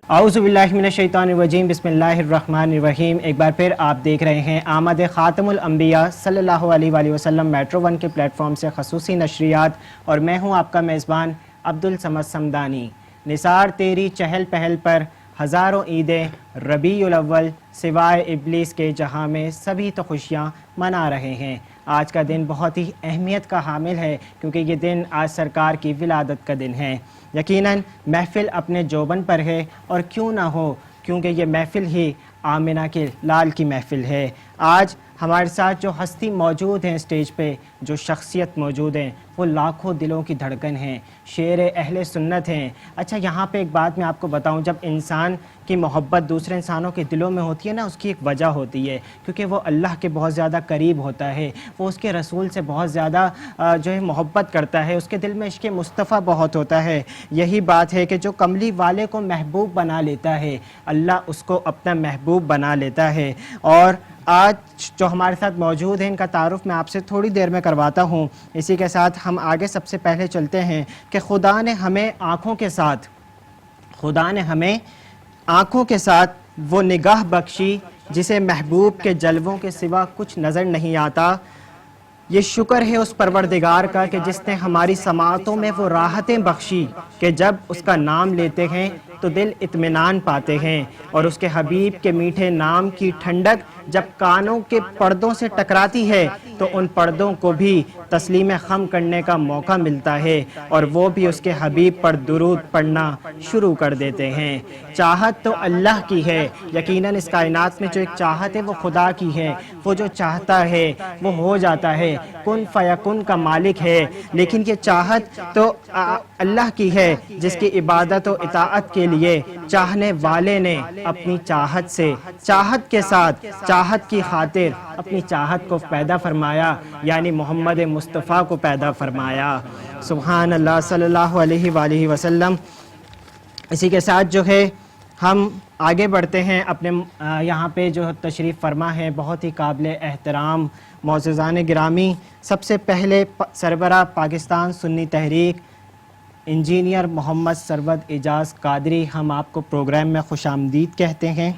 اعوذ باللہ من الشیطان الرجیم بسم اللہ الرحمن الرحیم۔ ایک بار پھر آپ دیکھ رہے ہیں آمد خاتم الانبیاء صلی اللہ علیہ وآلہ وسلم میٹرو ون کے پلیٹ فارم سے خصوصی نشریات، اور میں ہوں آپ کا میزبان عبدالصمد صمدانی۔ نثار تیری چہل پہل پر ہزاروں عیدیں، ربیع الاول سوائے ابلیس کے جہاں میں سبھی تو خوشیاں منا رہے ہیں۔ آج کا دن بہت ہی اہمیت کا حامل ہے کیونکہ یہ دن آج سرکار کی ولادت کا دن ہے۔ یقیناً محفل اپنے جوبن پر ہے، اور کیوں نہ ہو، کیونکہ یہ محفل ہی آمنہ کے لال کی محفل ہے۔ آج ہمارے ساتھ جو ہستی موجود ہیں اسٹیج پہ، جو شخصیت موجود ہیں، وہ لاکھوں دلوں کی دھڑکن ہیں، شیر اہل سنت ہیں۔ اچھا، یہاں پہ ایک بات میں آپ کو بتاؤں، جب انسان کی محبت دوسرے انسانوں کے دلوں میں ہوتی ہے نا، اس کی ایک وجہ ہوتی ہے، کیونکہ وہ اللہ کے بہت زیادہ قریب ہوتا ہے، وہ اس کے رسول سے بہت زیادہ جو ہے محبت کرتا ہے، اس کے دل میں عشق مصطفیٰ بہت ہوتا ہے۔ یہی بات ہے کہ جو کملی والے کو محبوب بنا لیتا ہے، اللہ اس کو اپنا محبوب بنا لیتا ہے۔ اور آج جو ہمارے ساتھ موجود ہیں، ان کا تعارف میں آپ سے تھوڑی دیر میں کرواتا ہوں۔ اسی کے ساتھ ہم آگے سب سے پہلے چلتے ہیں کہ خدا نے ہمیں آنکھوں کے ساتھ وہ نگاہ بخشی جسے محبوب کے جلووں کے سوا کچھ نظر نہیں آتا۔ یہ شکر ہے اس پروردگار کا کہ جس نے ہماری سماعتوں میں وہ راحتیں بخشی کہ جب اس کا نام لیتے ہیں تو دل اطمینان پاتے ہیں، اور اس کے حبیب کے میٹھے نام کی ٹھنڈک جب کانوں کے پردوں سے ٹکراتی ہے تو ان پردوں کو بھی تسلیم خم کرنے کا موقع ملتا ہے، اور وہ بھی اس کے حبیب پر درود پڑھنا شروع کر دیتے ہیں۔ چاہت تو اللہ کی ہے، یقیناً اس کائنات میں جو ایک چاہت ہے وہ خدا کی ہے، وہ جو چاہتا ہے وہ ہو جاتا ہے، کن فیکن کا مالک ہے۔ لیکن یہ چاہت تو اللہ کی ہے جس کی عبادت و اطاعت کے لیے چاہنے والے نے اپنی چاہت سے، چاہت کے ساتھ، چاہت کی خاطر اپنی چاہت کو پیدا فرمایا، یعنی محمد مصطفیٰ کو پیدا فرمایا۔ سبحان اللہ صلی اللہ علیہ وآلہ وسلم۔ اسی کے ساتھ جو ہے ہم آگے بڑھتے ہیں اپنے یہاں پہ جو تشریف فرما ہے بہت ہی قابل احترام معززان گرامی۔ سب سے پہلے سربراہ پاکستان سنی تحریک انجینئر محمد سرود اعجاز قادری، ہم آپ کو پروگرام میں خوش آمدید کہتے ہیں۔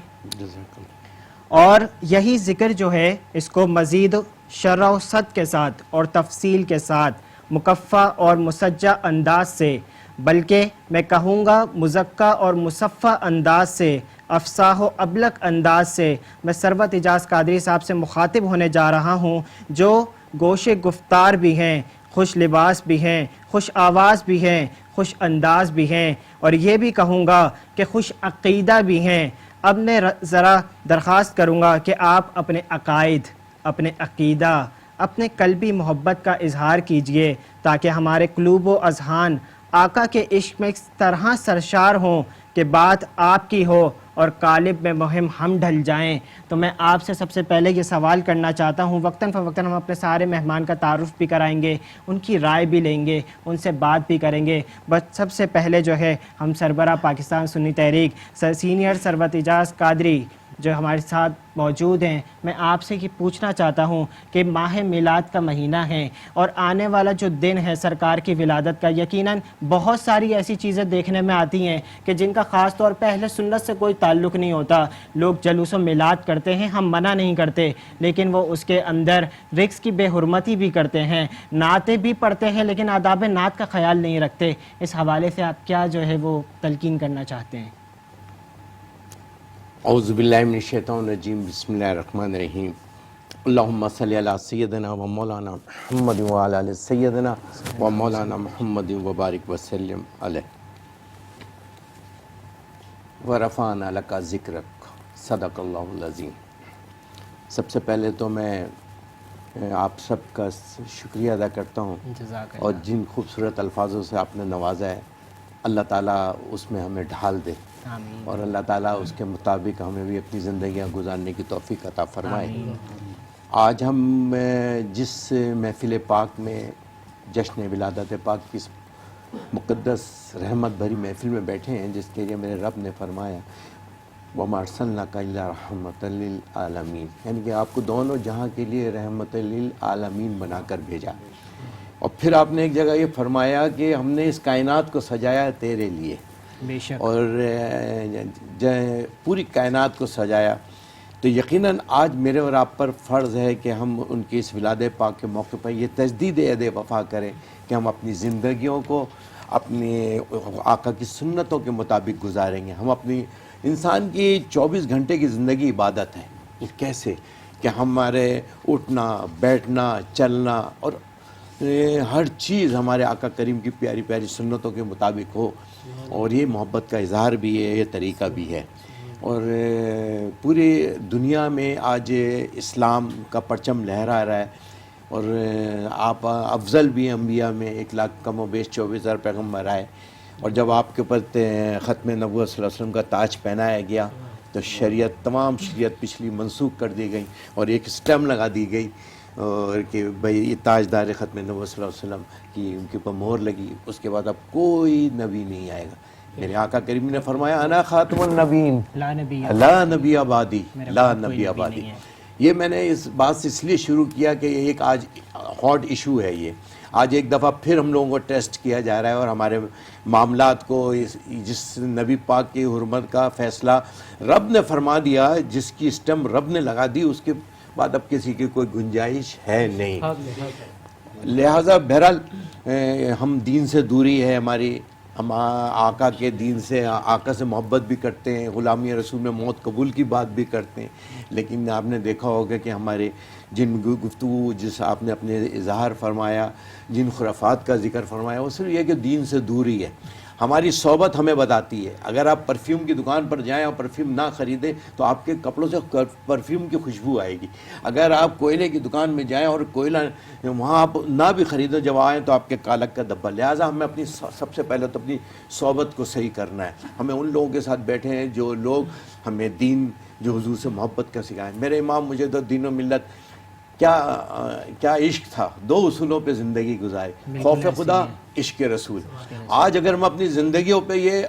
اور یہی ذکر جو ہے اس کو مزید شرح و صد کے ساتھ اور تفصیل کے ساتھ مکفّہ اور مسجع انداز سے، بلکہ میں کہوں گا مزکّہ اور مصفّہ انداز سے، افصاح و ابلغ انداز سے میں سرود اعجاز قادری صاحب سے مخاطب ہونے جا رہا ہوں، جو گوش گفتار بھی ہیں، خوش لباس بھی ہیں، خوش آواز بھی ہیں، خوش انداز بھی ہیں، اور یہ بھی کہوں گا کہ خوش عقیدہ بھی ہیں۔ اب میں ذرا درخواست کروں گا کہ آپ اپنے عقائد، اپنے عقیدہ، اپنے قلبی محبت کا اظہار کیجئے تاکہ ہمارے قلوب و اذہان آقا کے عشق میں اس طرح سرشار ہوں کہ بات آپ کی ہو اور قالب میں مہم ہم ڈھل جائیں۔ تو میں آپ سے سب سے پہلے یہ سوال کرنا چاہتا ہوں، وقتاً فوقتاً ہم اپنے سارے مہمان کا تعارف بھی کرائیں گے، ان کی رائے بھی لیں گے، ان سے بات بھی کریں گے، بس سب سے پہلے جو ہے ہم سربراہ پاکستان سنی تحریک سینئر سرود اعجاز قادری جو ہمارے ساتھ موجود ہیں، میں آپ سے یہ پوچھنا چاہتا ہوں کہ ماہ میلاد کا مہینہ ہے اور آنے والا جو دن ہے سرکار کی ولادت کا، یقیناً بہت ساری ایسی چیزیں دیکھنے میں آتی ہیں کہ جن کا خاص طور پہ اہل سنت سے کوئی تعلق نہیں ہوتا۔ لوگ جلوس و میلاد کرتے ہیں، ہم منع نہیں کرتے، لیکن وہ اس کے اندر رقص کی بے حرمتی بھی کرتے ہیں، نعتیں بھی پڑھتے ہیں لیکن آداب نعت کا خیال نہیں رکھتے۔ اس حوالے سے آپ کیا جو ہے وہ تلقین کرنا چاہتے ہیں؟ اعوذ باللہ من الشیطان الرجیم، بسم اللہ الرحمن الرحیم۔ اللہم صلی علی سیدنا و مولانا محمد و علی آل سیدنا و مولانا محمد و بارک وسلم علیہ ورفعنا لک ذکرک، صدق اللہ العظیم۔ سب سے پہلے تو میں آپ سب کا شکریہ ادا کرتا ہوں، اور جن خوبصورت الفاظوں سے آپ نے نوازا ہے اللہ تعالیٰ اس میں ہمیں ڈھال دے، اور اللہ تعالیٰ اس کے مطابق ہمیں بھی اپنی زندگیاں گزارنے کی توفیق عطا فرمائے۔ آج ہم جس محفل پاک میں جشن ولادت پاک کی مقدس رحمت بھری محفل میں بیٹھے ہیں، جس کے لیے میرے رب نے فرمایا وَمَا أَرْسَلْنَاكَ إِلَّا رَحْمَةً لِلْعَالَمِينَ، یعنی کہ آپ کو دونوں جہاں کے لیے رحمت للعالمین بنا کر بھیجا۔ اور پھر آپ نے ایک جگہ یہ فرمایا کہ ہم نے اس کائنات کو سجایا تیرے لیے، بے شک اور پوری کائنات کو سجایا. تو یقیناً آج میرے اور آپ پر فرض ہے کہ ہم ان کی اس ولادہ پاک کے موقع پر یہ تجدید عہد وفا کریں کہ ہم اپنی زندگیوں کو اپنے آقا کی سنتوں کے مطابق گزاریں گے. ہم اپنی انسان کی 24 گھنٹے کی زندگی عبادت ہے. وہ کیسے کہ ہمارے اٹھنا بیٹھنا چلنا اور ہر چیز ہمارے آقا کریم کی پیاری پیاری سنتوں کے مطابق ہو. اور یہ محبت کا اظہار بھی ہے, یہ طریقہ بھی ہے. اور پوری دنیا میں آج اسلام کا پرچم لہرا رہا ہے. اور آپ افضل بھی انبیاء میں 1 لاکھ کم و بیش 24,000 پیغمبر آئے. اور جب آپ کے اوپر ختم نبوت صلی اللہ علیہ وسلم کا تاج پہنایا گیا تو شریعت تمام شریعت پچھلی منسوخ کر دی گئی اور ایک سٹیم لگا دی گئی اور کہ بھئی یہ تاجدار ختم نبوت صلی اللہ علیہ وسلم کی ان کے اوپر مہر لگی. اس کے بعد اب کوئی نبی نہیں آئے گا. میرے آقا کریم نے فرمایا انا خاتم النبیین لا نبی آبادی لا نبی آبادی. یہ میں نے اس بات سے اس لیے شروع کیا کہ ایک آج ہاٹ ایشو ہے. یہ آج ایک دفعہ پھر ہم لوگوں کو ٹیسٹ کیا جا رہا ہے اور ہمارے معاملات کو جس نبی پاک کی حرمت کا فیصلہ رب نے فرما دیا, جس کی اسٹمپ رب نے لگا دی, اس کے بعد اب کسی کی کوئی گنجائش ہے نہیں. لہٰذا بہرحال ہم دین سے دوری ہے ہماری, ہم آقا کے دین سے آقا سے محبت بھی کرتے ہیں, غلامی رسول میں موت قبول کی بات بھی کرتے ہیں. لیکن آپ نے دیکھا ہوگا کہ ہمارے جن گفتگو جس آپ نے اپنے اظہار فرمایا, جن خرافات کا ذکر فرمایا, وہ صرف یہ کہ دین سے دوری ہے. ہماری صحبت ہمیں بتاتی ہے. اگر آپ پرفیوم کی دکان پر جائیں اور پرفیوم نہ خریدیں تو آپ کے کپڑوں سے پرفیوم کی خوشبو آئے گی. اگر آپ کوئلے کی دکان میں جائیں اور کوئلہ وہاں آپ نہ بھی خریدیں, جب آئیں تو آپ کے کالک کا دبا. لہٰذا ہمیں اپنی سب سے پہلے تو اپنی صحبت کو صحیح کرنا ہے. ہمیں ان لوگوں کے ساتھ بیٹھے ہیں جو لوگ ہمیں دین, جو حضور سے محبت کا سکھائیں. میرے امام مجدد دین و ملت کیا عشق تھا, 2 اصولوں پہ زندگی گزاری, خوف خدا, عشق رسول. آج اگر ہم اپنی زندگیوں پہ یہ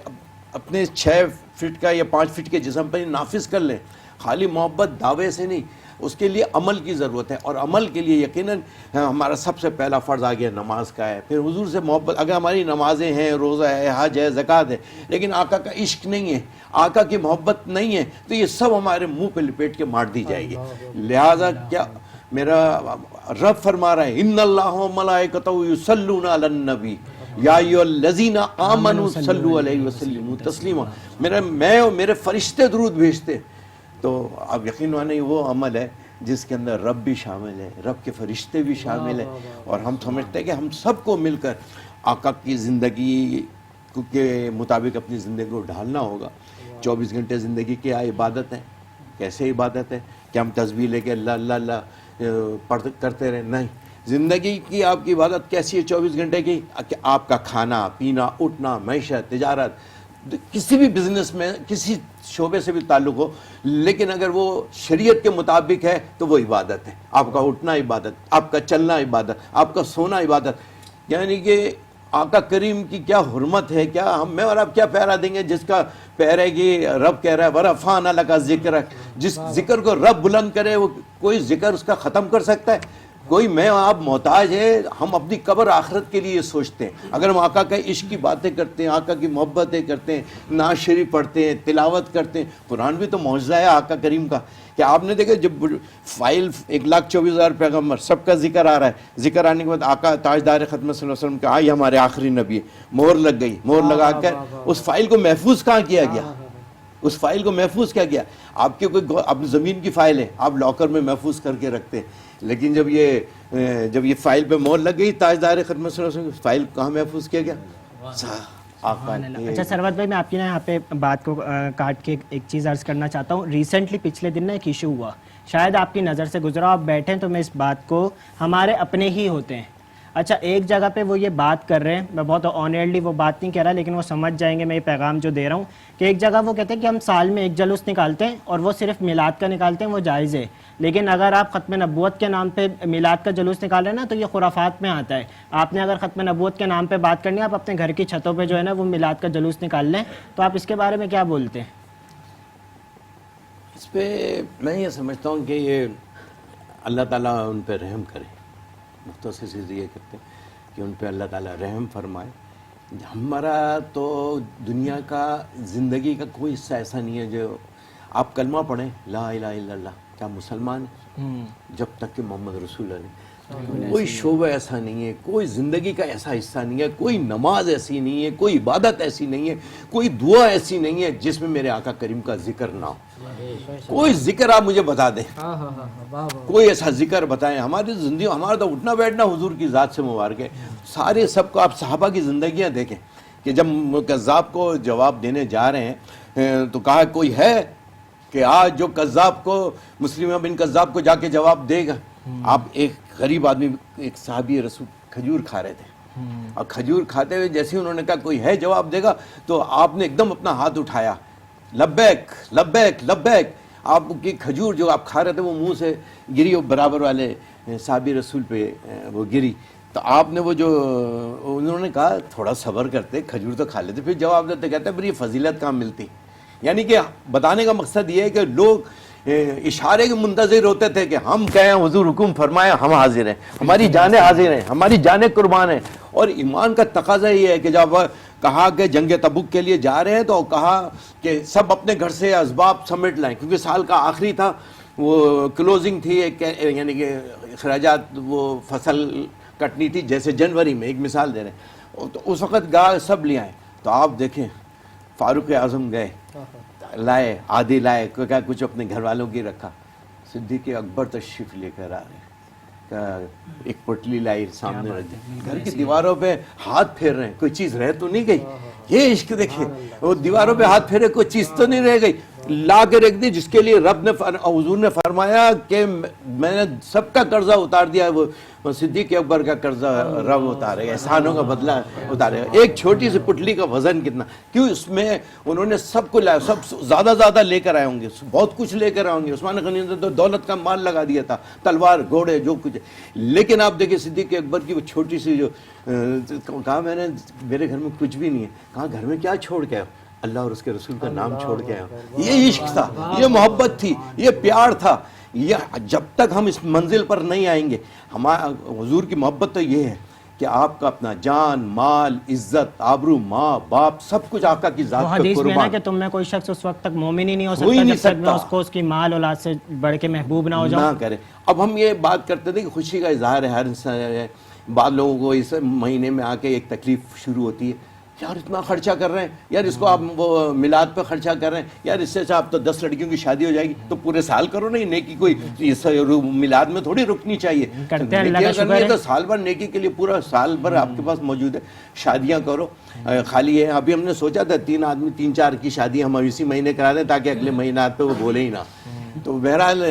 اپنے 6 فٹ کا یا 5 فٹ کے جسم پر نافذ کر لیں, خالی محبت دعوے سے نہیں, اس کے لیے عمل کی ضرورت ہے. اور عمل کے لیے یقیناً ہمارا سب سے پہلا فرض آ گیا نماز کا ہے. پھر حضور سے محبت, اگر ہماری نمازیں ہیں, روزہ ہے, حج ہے, زکوٰۃ ہے, لیکن آقا کا عشق نہیں ہے, آقا کی محبت نہیں ہے, تو یہ سب ہمارے منہ پہ لپیٹ کے مار دی جائے گی. لہٰذا کیا میرا رب فرما رہا ہے, ان اللہ و ملائکتہ یصلون علی النبی یا ایھا الذین آمنوا صلوا علیہ وسلموا تسلیما. میں اور میرے فرشتے درود بھیجتے. تو اب یقین مانیں وہ عمل ہے جس کے اندر رب بھی شامل ہے, رب کے فرشتے بھی شامل ہیں. اور ہم سمجھتے ہیں کہ ہم سب کو مل کر آقا کی زندگی کے مطابق اپنی زندگی کو ڈھالنا ہوگا. 24 گھنٹے زندگی کیا عبادت ہے؟ کیسے عبادت ہے کہ ہم تسبیح لے کے اللہ اللہ اللہ کرتے رہیں؟ نہیں. زندگی کی آپ کی عبادت کیسی ہے 24 گھنٹے کی؟ کہ آپ کا کھانا پینا, اٹھنا, معیشت, تجارت, کسی بھی بزنس میں کسی شعبے سے بھی تعلق ہو, لیکن اگر وہ شریعت کے مطابق ہے تو وہ عبادت ہے. آپ کا اٹھنا عبادت, آپ کا چلنا عبادت, آپ کا سونا عبادت. یعنی کہ آقا کریم کی کیا حرمت ہے, کیا ہم میں اور آپ کیا پیرا دیں گے جس کا پیر ہے کہ رب کہہ رہا ہے وَرَفَعْنَا لَكَ ذِكْرَكَ. جس ذکر کو رب بلند کرے وہ کوئی ذکر اس کا ختم کر سکتا ہے؟ کوئی میں آپ محتاج ہے. ہم اپنی قبر آخرت کے لیے سوچتے ہیں. اگر ہم آقا کا عشق کی باتیں کرتے ہیں, آقا کی محبتیں کرتے ہیں, نعت شریف پڑھتے ہیں, تلاوت کرتے ہیں, قرآن بھی تو معجزہ ہے آقا کریم کا. کہ آپ نے دیکھا جب فائل 1,24,000 پیغمبر سب کا ذکر آ رہا ہے, ذکر آنے کے بعد آقا تاجدار ختم صلی اللہ علیہ وسلم کا آئی ہمارے آخری نبی ہے, مہر لگ گئی. مہر لگا کر اس فائل کو محفوظ کہاں کیا گیا؟ اس فائل کو محفوظ کیا گیا؟ آپ کے کوئی اپنی زمین کی فائل ہے, آپ لاکر میں محفوظ کر کے رکھتے ہیں. لیکن جب یہ فائل پہ مہر لگ گئی تاجدار ختم صلی اللہ علیہ وسلم, فائل کہاں محفوظ کیا گیا؟ اچھا سرور بھائی, میں آپ کی نا یہاں پہ بات کو کاٹ کے ایک چیز عرض کرنا چاہتا ہوں. ریسنٹلی پچھلے دن نا ایک ایشو ہوا, شاید آپ کی نظر سے گزرا, آپ بیٹھیں تو میں اس بات کو, ہمارے اپنے ہی ہوتے ہیں. اچھا ایک جگہ پہ وہ یہ بات کر رہے ہیں, میں بہت آنیرلی وہ بات نہیں کہہ رہا, لیکن وہ سمجھ جائیں گے میں یہ پیغام جو دے رہا ہوں, کہ ایک جگہ وہ کہتے ہیں کہ ہم سال میں 1 جلوس نکالتے ہیں اور وہ صرف میلاد کا نکالتے ہیں, وہ جائز ہے. لیکن اگر آپ ختم نبوت کے نام پہ میلاد کا جلوس نکال رہے ہیں نا, تو یہ خرافات میں آتا ہے. آپ نے اگر ختم نبوت کے نام پہ بات کرنی ہے, آپ اپنے گھر کی چھتوں پہ جو ہے نا وہ میلاد کا جلوس نکال لیں. تو آپ اس کے بارے میں کیا بولتے ہیں؟ اس پہ میں یہ سمجھتا ہوں کہ یہ اللہ تعالیٰ ان پہ رحم کرے. مختصر سے یہ کہتے ہیں کہ ان پہ اللہ تعالیٰ رحم فرمائے ہمارا تو دنیا کا زندگی کا کوئی حصہ ایسا نہیں ہے جو آپ کلمہ پڑھیں لا الہ الا اللہ کیا مسلمان ہیں جب تک کہ محمد رسول اللہ کوئی شعبہ ایسا نہیں ہے, کوئی زندگی کا ایسا حصہ نہیں ہے, کوئی نماز ایسی نہیں ہے, کوئی عبادت ایسی نہیں ہے, کوئی دعا ایسی نہیں ہے جس میں میرے آقا کریم کا ذکر نہ ہو. کوئی ذکر آپ مجھے بتا دیں, کوئی ایسا ذکر بتائیں. ہماری زندگی, ہمارا تو اٹھنا بیٹھنا حضور کی ذات سے مبارک ہے. سارے سب کو آپ صحابہ کی زندگیاں دیکھیں کہ جب کذاب کو جواب دینے جا رہے ہیں تو کہا کوئی ہے کہ آج جو کذاب کو, مسلمہ بن کذاب کو جا کے جواب دے گا. آپ ایک غریب آدمی, ایک صحابی رسول کھجور کھا رہے تھے, اور کھجور کھاتے ہوئے جیسے انہوں نے کہا کوئی ہے جواب دے گا, تو آپ نے ایک دم اپنا ہاتھ اٹھایا, لبیک لبیک لبیک. آپ کی کھجور جو آپ کھا رہے تھے وہ منہ سے گری, اور برابر والے صحابی رسول پہ وہ گری. تو آپ نے وہ جو انہوں نے کہا تھوڑا صبر کرتے, کھجور تو کھا لیتے, پھر جواب دیتے. کہتے ہیں پھر یہ فضیلت کہاں ملتی. یعنی کہ بتانے کا مقصد یہ ہے کہ لوگ اشارے کے منتظر ہوتے تھے کہ ہم کہیں حضور حکم فرمائے, ہم حاضر ہیں, ہماری جانیں حاضر ہیں, ہماری جانیں قربان ہیں. اور ایمان کا تقاضا یہ ہے کہ جب کہا کہ جنگ تبوک کے لیے جا رہے ہیں تو کہا کہ سب اپنے گھر سے اسباب سمیٹ لائیں, کیونکہ سال کا آخری تھا, وہ کلوزنگ تھی, یعنی کہ اخراجات, وہ فصل کٹنی تھی جیسے جنوری میں, ایک مثال دے رہے ہیں. تو اس وقت گاہ سب لے آئے. تو آپ دیکھیں فاروق اعظم گئے, لائے, آدھی لائے, کیا کچھ اپنے گھر والوں کی رکھا. صدیق اکبر تشریف لے کر آ رہے, ایک پٹلی لائی سامنے رکھ دی, گھر کی دیواروں پہ ہاتھ پھیر رہے ہیں, کوئی چیز رہ تو نہیں گئی. یہ عشق دیکھیں, وہ دیواروں پہ ہاتھ پھیرے, کوئی چیز تو نہیں رہ گئی, لا کے رکھ دی, جس کے لیے رب نے حضور نے فرمایا کہ میں نے سب کا قرضہ اتار دیا ہے, وہ صدیق اکبر کا قرضہ رب اتارے گا, احسانوں کا بدلہ اتارے گا. ایک چھوٹی سی پٹلی کا وزن کتنا, کیوں اس میں انہوں نے سب کو لایا, سب زیادہ لے کر آئے ہوں گے, بہت کچھ لے کر آئے ہوں گے. عثمان غنی نے تو دولت کا مال لگا دیا تھا, تلوار, گھوڑے, جو کچھ. لیکن آپ دیکھیں صدیق اکبر کی وہ چھوٹی سی جو کہا میں نے میرے گھر میں کچھ بھی نہیں ہے. کہا گھر میں کیا چھوڑ کے آئے, اللہ اور اس کے رسول کا نام چھوڑ کے آئے. یہ عشق تھا, یہ محبت تھی, یہ پیار تھا. یہ جب تک ہم اس منزل پر نہیں آئیں گے, ہمارا حضور کی محبت تو یہ ہے کہ آپ کا اپنا جان, مال, عزت, آبرو, ماں, باپ, سب کچھ آقا کی ذات پہ حدیث میں قربان. ہے کہ تم میں کوئی شخص اس وقت تک مومن ہی نہیں ہو سکتا جب تک میں اس کو اس کی مال اولاد سے بڑھ کے محبوب نہ ہو جاؤں. نہ کرے. اب ہم یہ بات کرتے تھے کہ خوشی کا اظہار ہے ہر انسان ہے. بعض لوگوں کو اس مہینے میں آ کے ایک تکلیف شروع ہوتی ہے, یار اتنا خرچہ کر رہے ہیں, یار اس کو آپ وہ میلاد پہ خرچہ کر رہے ہیں, یار اس سے آپ تو 10 لڑکیوں کی شادی ہو جائے گی, تو پورے سال کرو نا. یہ نیکی کوئی میلاد میں تھوڑی رکنی چاہیے, تو سال بھر نیکی کے لیے پورا سال بھر آپ کے پاس موجود ہے. شادیاں کرو, خالی ہے. ابھی ہم نے سوچا تھا 3 آدمی 3-4 کی شادی ہم اسی مہینے کرا دیں تاکہ اگلے مہینات پہ وہ بولے ہی نہ. تو بہرحال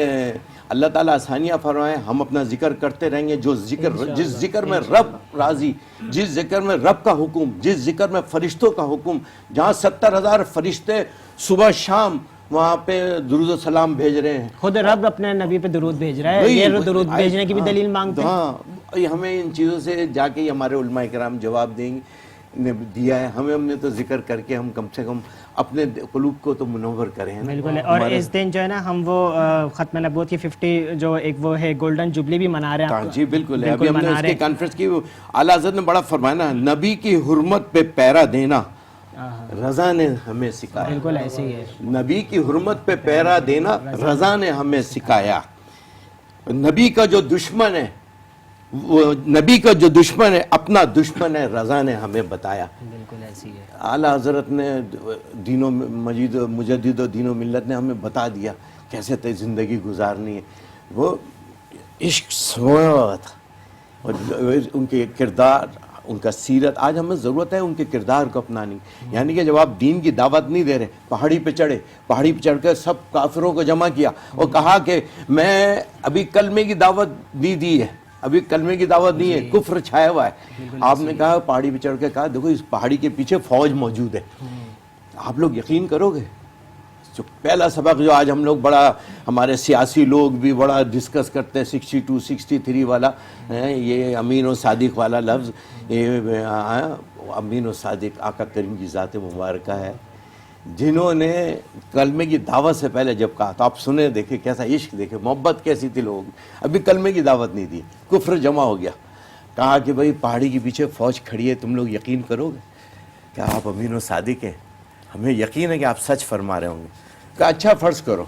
اللہ تعالیٰ آسانیاں فرمائے, ہم اپنا ذکر کرتے رہیں گے. جس ذکر میں رب راضی, جس ذکر میں رب کا حکم, جس ذکر میں فرشتوں کا حکم, جہاں 70,000 فرشتے صبح شام وہاں پہ درود و سلام بھیج رہے ہیں. خود رب اپنے نبی پہ درود بھیج رہا ہے, یہ درود بھیجنے کی بھی دلیل مانگتے ہیں. ہاں, ہمیں ان چیزوں سے جا کے ہمارے علماء کرام جواب دیں گے, نے دیا ہے. ہم نے تو ذکر کر کے ہم کم سے کم اپنے قلوب کو تو منور کریں. بالکل. اور اس دن جو ہے نا ہم وہ ختم نبوت کی 50 جو ایک وہ ہے گولڈن جوبلی بھی منا رہے ہیں. جی بالکل ہے. ابھی ہم نے اس کی کانفرنس کی, اعلیٰ حضرت نے بڑا فرمایا نا, نبی کی حرمت پہ پیرا دینا رضا نے ہمیں سکھایا. بالکل ایسے ہی ہے. نبی کی حرمت پہ پیرا دینا رضا نے ہمیں سکھایا. نبی کا جو دشمن ہے, وہ نبی کا جو دشمن ہے اپنا دشمن ہے, رضا نے ہمیں بتایا. بالکل ایسی ہے. اعلیٰ حضرت نے دینوں مجید مجدد و دین و ملت نے ہمیں بتا دیا کیسے تے زندگی گزارنی ہے. وہ عشق سویا تھا, اور ان کے کردار, ان کا سیرت, آج ہمیں ضرورت ہے ان کے کردار کو اپنانی. یعنی کہ جب آپ دین کی دعوت نہیں دے رہے, پہاڑی پہ چڑھے, پہاڑی پہ چڑھ کر سب کافروں کو جمع کیا اور کہا کہ میں ابھی کلمے کی دعوت دی ہے, ابھی کلمے کی دعوت نہیں ہے, کفر چھایا ہوا ہے. آپ نے کہا پہاڑی پہ چڑھ کے کہا دیکھو اس پہاڑی کے پیچھے فوج موجود ہے. آپ لوگ یقین کرو گے, جو پہلا سبق جو آج ہم لوگ بڑا, ہمارے سیاسی لوگ بھی بڑا ڈسکس کرتے ہیں 62 63 والا, یہ امین و صادق والا لفظ, یہ امین و صادق آقا کریم کی ذات مبارکہ ہے, جنہوں نے کلمے کی دعوت سے پہلے جب کہا تو آپ سنیں, دیکھیں کیسا عشق, دیکھیں محبت کیسی تھی لوگوں کی. ابھی کلمے کی دعوت نہیں دی, کفر جمع ہو گیا. کہا کہ بھئی پہاڑی کے پیچھے فوج کھڑی ہے, تم لوگ یقین کرو گے. کہ آپ امین و صادق ہیں, ہمیں یقین ہے کہ آپ سچ فرما رہے ہوں گے. کہ اچھا فرض کرو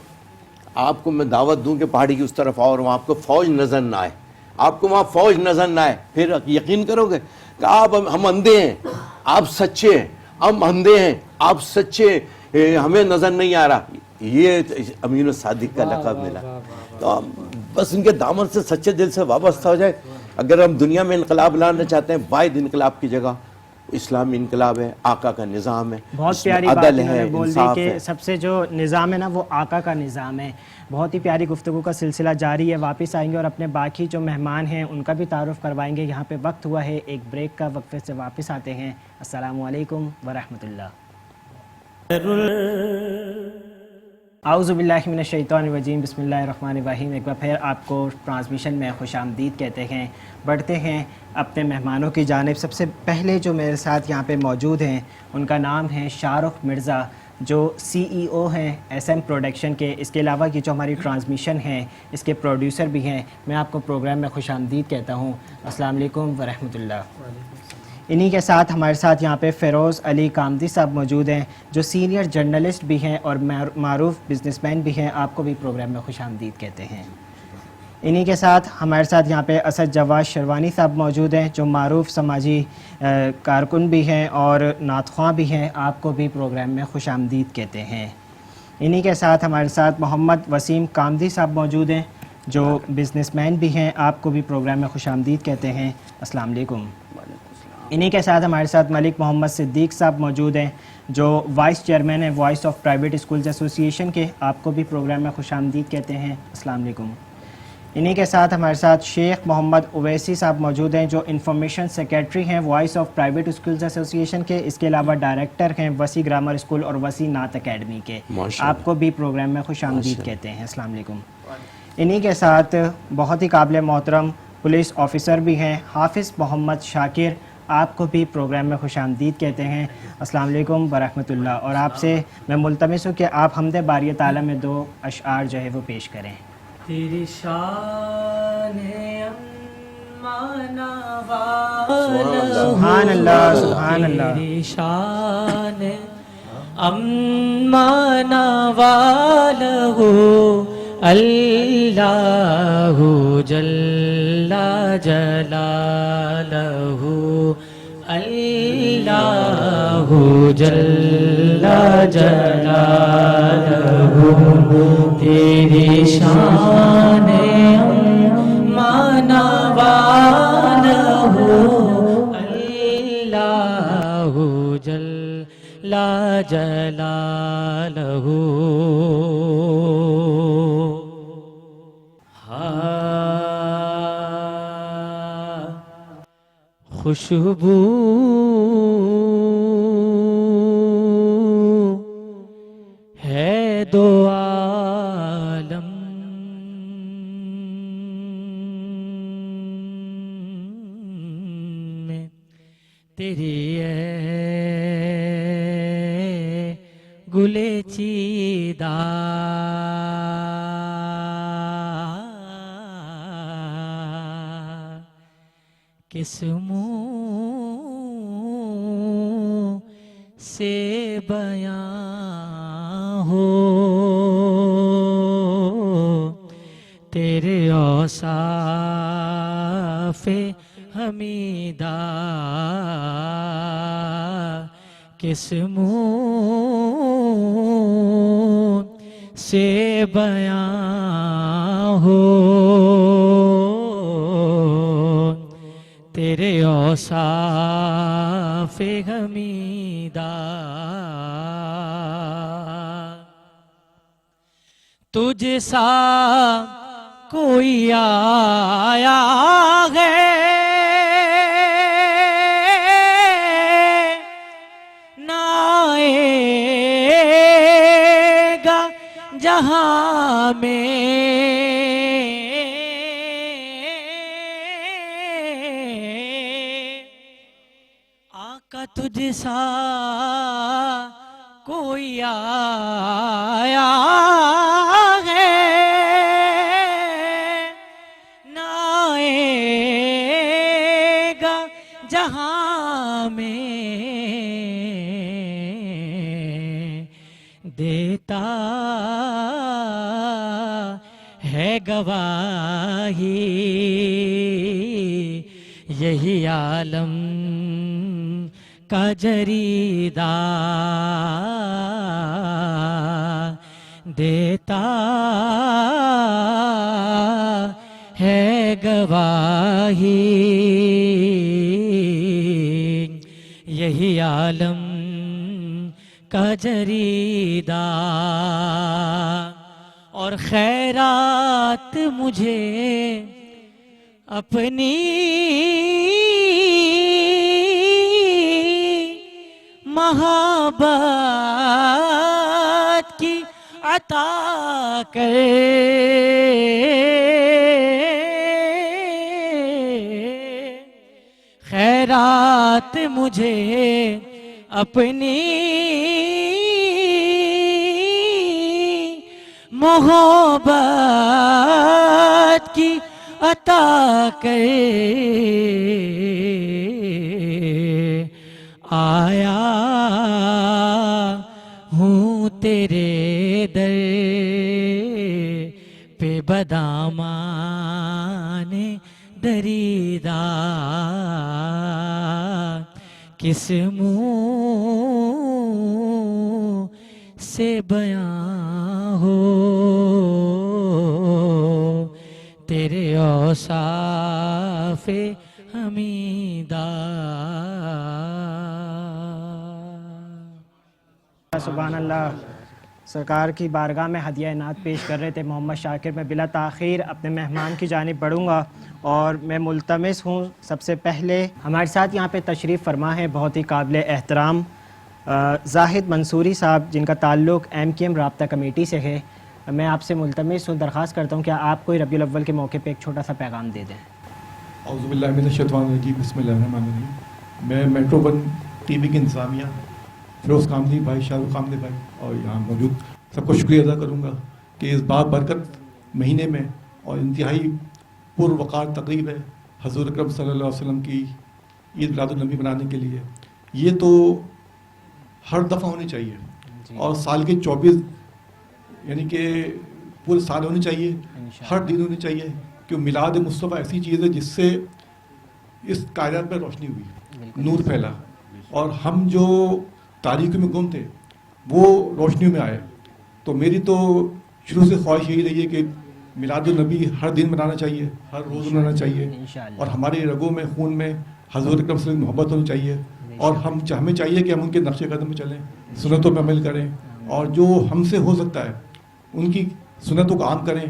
آپ کو میں دعوت دوں کہ پہاڑی کی اس طرف آؤ اور وہاں آپ کو فوج نظر نہ آئے, آپ کو وہاں فوج نظر نہ آئے, پھر یقین کرو گے کہ ہم اندھے ہیں آپ سچے ہیں, ہم اندھے ہیں آپ سچے, ہمیں نظر نہیں آ رہا. یہ امین و صادق کا لقب ملا. تو بس ان کے دامن سے سچے دل سے وابستہ ہو جائے. اگر ہم دنیا میں انقلاب لانا چاہتے ہیں, واحد انقلاب کی جگہ اسلامی انقلاب ہے, آقا کا نظام ہے, بہت پیاری بات عدل انہوں ہے, نے بول دی انصاف کہ ہے. سب سے جو نظام ہے نا وہ آقا کا نظام ہے. بہت ہی پیاری گفتگو کا سلسلہ جاری ہے. واپس آئیں گے اور اپنے باقی جو مہمان ہیں ان کا بھی تعارف کروائیں گے. یہاں پہ وقت ہوا ہے ایک بریک کا, وقفے سے واپس آتے ہیں. السلام علیکم ورحمۃ اللہ. اعوذ باللہ من الشیطان الرجیم, بسم اللہ الرحمن الرحیم. ایک بار پھر آپ کو ٹرانسمیشن میں خوش آمدید کہتے ہیں. بڑھتے ہیں اپنے مہمانوں کی جانب. سب سے پہلے جو میرے ساتھ یہاں پہ موجود ہیں ان کا نام ہے شاہ رخ مرزا, جو سی ای او ہیں ایس ایم پروڈکشن کے. اس کے علاوہ یہ جو ہماری ٹرانسمیشن ہے اس کے پروڈیوسر بھی ہیں. میں آپ کو پروگرام میں خوش آمدید کہتا ہوں. السلام علیکم ورحمۃ اللہ. انہی کے ساتھ ہمارے ساتھ یہاں پہ فیروز علی کامدی صاحب موجود ہیں, جو سینئر جرنلسٹ بھی ہیں اور معروف بزنس مین بھی ہیں. آپ کو بھی پروگرام میں خوش آمدید کہتے ہیں. انہی کے ساتھ ہمارے ساتھ یہاں پہ اسد جواد شروانی صاحب موجود ہیں, جو معروف سماجی کارکن بھی ہیں اور نعت خواں بھی ہیں. آپ کو بھی پروگرام میں خوش آمدید کہتے ہیں. انہی کے ساتھ ہمارے ساتھ محمد وسیم کامدی صاحب موجود ہیں, جو بزنس مین بھی ہیں. آپ کو بھی پروگرام میں خوش آمدید کہتے ہیں. السلام علیکم. انہی کے ساتھ ہمارے ساتھ ملک محمد صدیق صاحب موجود ہیں, جو وائس چیئرمین ہیں وائس آف پرائیویٹ اسکولز ایسوسی ایشن کے. آپ کو بھی پروگرام میں خوش آمدید کہتے ہیں. السلام علیکم. انہی کے ساتھ ہمارے ساتھ شیخ محمد اویسی صاحب موجود ہیں, جو انفارمیشن سیکریٹری ہیں وائس آف پرائیویٹ اسکولز ایسوسی ایشن کے. اس کے علاوہ ڈائریکٹر ہیں وسیع گرامر اسکول اور وسیع نعت اکیڈمی کے. آپ کو بھی پروگرام میں خوش آمدید کہتے ہیں. السلام علیکم. انہی کے ساتھ بہت ہی قابل محترم پولیس آفیسر بھی ہیں حافظ محمد شاکر. آپ کو بھی پروگرام میں خوش آمدید کہتے ہیں. السلام علیکم ورحمۃ اللہ. اور آپ سے میں ملتمس ہوں کہ آپ حمد باری تعالیٰ میں 2 اشعار جو ہے وہ پیش کریں. تیری شان ہے امانا والا, سبحان اللہ سبحان اللہ. تیری شان ہے امانا والا ہو اللہ جل جلالہ, اللہ جل جلالہ. تیری شان مانا والا ہو اللہ جل جلالہ. خوشبو ہے دو عالم میں تیری ہے گلے چیدہ, کس منہ سے بیان ہو تیرے اوصاف حمیدہ, کس منہ سے بیان ہو تیرے اوصاف حمیدہ. تجھ سا کوئی آیا ہے نہ آئے گا جہاں میں, آقا تجھ سا کوئی آیا ہے نہ آئے گا جہاں میں, دیتا ہے گواہی یہی عالم کا جریدہ دیتا ہے گواہی یہی عالم کا جریدہ اور خیرات مجھے اپنی محبت کی عطا خیرات مجھے اپنی محبت کی عطا آیا ہوں تیرے در پہ بدامان دریدہ کس منہ سے بیاں ہو تیرے اوصاف حمیدہ سبحان اللہ. سرکار کی بارگاہ میں ہدیہ نعت پیش کر رہے تھے محمد شاکر. میں بلا تاخیر اپنے مہمان کی جانب بڑھوں گا اور میں ملتمس ہوں سب سے پہلے ہمارے ساتھ یہاں پہ تشریف فرما ہے بہت ہی قابل احترام زاہد منصوری صاحب جن کا تعلق MKM رابطہ کمیٹی سے ہے. میں آپ سے ملتمس ہوں درخواست کرتا ہوں کہ آپ کوئی ربیع الاول کے موقع پہ ایک چھوٹا سا پیغام دے دیں. اعوذ باللہ من الشیطان الرجیم بسم اللہ الرحمن الرحیم. میں میٹرو ون TV کے انتظامیہ فیروز کاملی بھائی شاہ رخ کاملی بھائی اور یہاں موجود سب کو شکریہ ادا کروں گا کہ اس برکت مہینے میں اور انتہائی پروقار تقریب ہے حضور اکرم صلی اللہ علیہ وسلم کی عید میلاد النبی منانے کے لیے. یہ تو ہر دفعہ ہونی چاہیے اور سال کے 24 یعنی کہ پورے سال ہونی چاہیے, ہر دن ہونی چاہیے, کہ میلاد مصطفیٰ ایسی چیز ہے جس سے اس کائنات میں روشنی ہوئی, نور پھیلا, اور ہم جو تاریکی میں گم تھے وہ روشنیوں میں آئے. تو میری تو شروع سے خواہش یہی رہی ہے کہ میلاد النبی ہر دن منانا چاہیے, ہر روز منانا چاہیے, اور ہماری رگوں میں خون میں حضور اکرم صلی اللہ علیہ وسلم کی محبت ہونی چاہیے, اور ہمیں چاہیے کہ ہم ان کے نقش قدم میں چلیں, سنتوں پہ عمل کریں, اور جو ہم سے ہو سکتا ہے ان کی سنتوں کو عام کریں,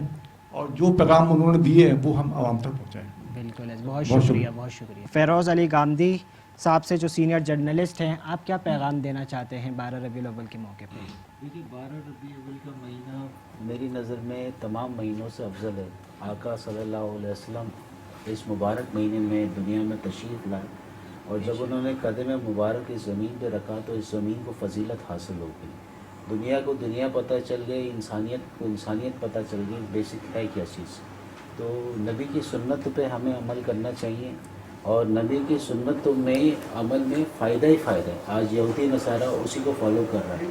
اور جو پیغام انہوں نے دیے ہیں وہ ہم عوام تک پہنچائیں. بالکل, بہت شکریہ, بہت شکریہ. فیروز علی گامدی صاحب سے جو سینئر جرنلسٹ ہیں, آپ کیا پیغام دینا چاہتے ہیں 12 ربیع الاول کے موقع پہ؟ دیکھیے 12 ربیع الاول کا مہینہ میری نظر میں تمام مہینوں سے افضل ہے. آقا صلی اللہ علیہ وسلم اس مبارک مہینے میں دنیا میں تشریف لائے, اور جب انہوں نے قدم مبارک اس زمین پہ رکھا تو اس زمین کو فضیلت حاصل ہو گئی, دنیا کو دنیا پتہ چل گئی, انسانیت کو انسانیت پتہ چل گئی بیسک ہے کیا چیز. تو نبی کی سنت پہ ہمیں عمل کرنا چاہیے, اور نبی کی سنتوں میں عمل میں فائدہ ہی فائدہ ہے. آج یہودی نصارہ اسی کو فالو کر رہا ہے,